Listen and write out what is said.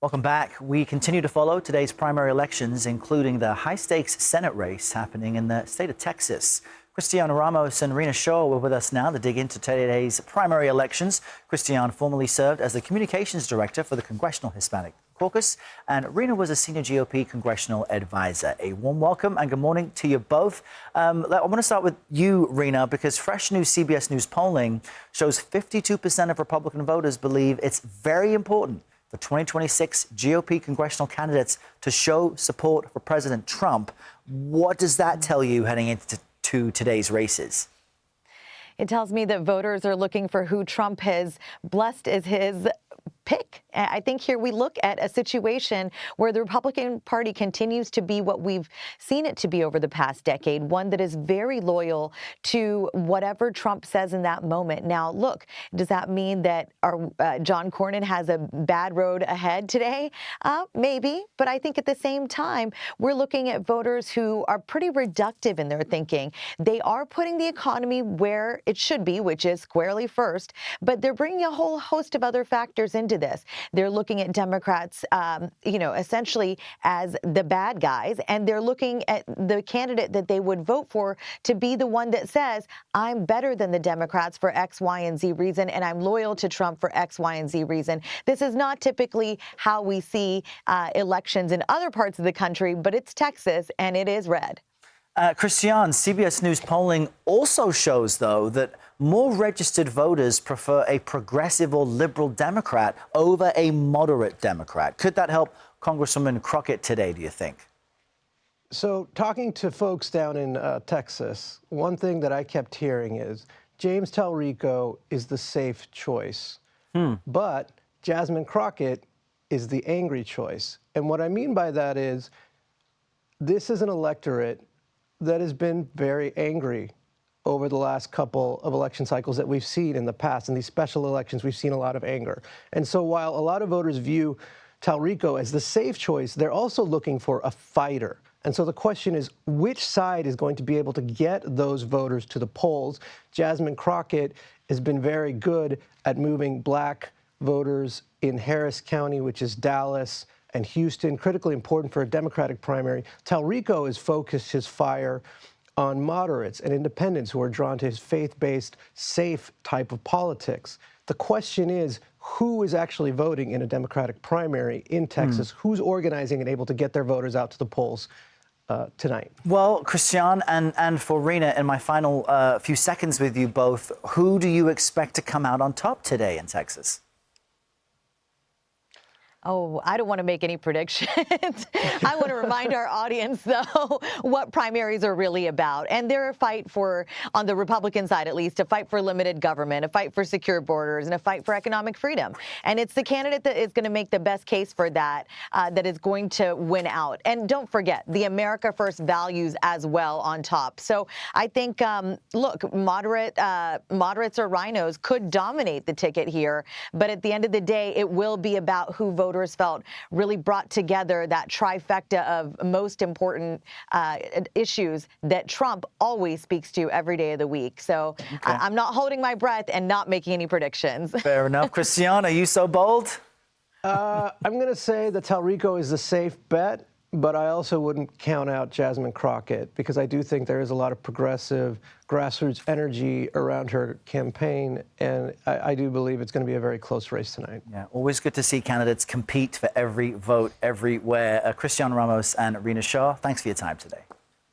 Welcome back. We continue to follow today's primary elections, including the high-stakes Senate race happening in the state of Texas. Kristian, Ramos and Rina Shah were with us now to dig into today's primary elections. Kristian formerly served as the communications director for the Congressional Hispanic Caucus, and Rina was a senior GOP congressional advisor. A warm welcome and good morning to you both. I want to start with you, Rina, because fresh new CBS News polling shows 52% of Republican voters believe it's very important for 2026 GOP congressional candidates to show support for President Trump. What does that tell you heading into today's races? It tells me that voters are looking for who Trump has blessed as his pick. I think here we look at a situation where the Republican Party continues to be what we've seen it to be over the past decade, one that is very loyal to whatever Trump says in that moment. Now, look, does that mean that John Cornyn has a bad road ahead today? Maybe, but I think at the same time, we're looking at voters who are pretty reductive in their thinking. They are putting the economy where it should be, which is squarely first, but they're bringing a whole host of other factors into this. They're looking at Democrats, essentially as the bad guys, and they're looking at the candidate that they would vote for to be the one that says, I'm better than the Democrats for X, Y, and Z reason, and I'm loyal to Trump for X, Y, and Z reason. This is not typically how we see elections in other parts of the country, but it's Texas, and it is red. Kristian, CBS News polling also shows, though, that more registered voters prefer a progressive or liberal Democrat over a moderate Democrat. Could that help Congresswoman Crockett today, do you think? So talking to folks down in Texas, one thing that I kept hearing is James Talrico is the safe choice, but Jasmine Crockett is the angry choice. And what I mean by that is this is an electorate that has been very angry over the last couple of election cycles that we've seen in the past. In these special elections, we've seen a lot of anger. And so while a lot of voters view Talrico as the safe choice, they're also looking for a fighter. And so the question is, which side is going to be able to get those voters to the polls? Jasmine Crockett has been very good at moving black voters in Harris County, which is Dallas, and Houston, critically important for a Democratic primary. Talrico has focused his fire on moderates and independents who are drawn to his faith-based, safe type of politics. The question is, who is actually voting in a Democratic primary in Texas? Who's organizing and able to get their voters out to the polls tonight? Well, Kristian and for Rina, in my final few seconds with you both, who do you expect to come out on top today in Texas? Oh, I don't want to make any predictions. I want to remind our audience, though, what primaries are really about. And they're a fight for, on the Republican side at least, a fight for limited government, a fight for secure borders, and a fight for economic freedom. And it's the candidate that is going to make the best case for that that is going to win out. And don't forget, the America First values as well on top. So I think, look, moderates or rhinos could dominate the ticket here. But at the end of the day, it will be about who voters felt really brought together that trifecta of most important issues that Trump always speaks to every day of the week. So I'm not holding my breath and not making any predictions. Fair enough. Kristian, are you so bold? I'm going to say that Talrico is the safe bet, but I also wouldn't count out Jasmine Crockett because I do think there is a lot of progressive grassroots energy around her campaign, and I do believe it's going to be a very close race tonight. Yeah, always good to see candidates compete for every vote everywhere. Kristian, Ramos and Rina Shah, thanks for your time today.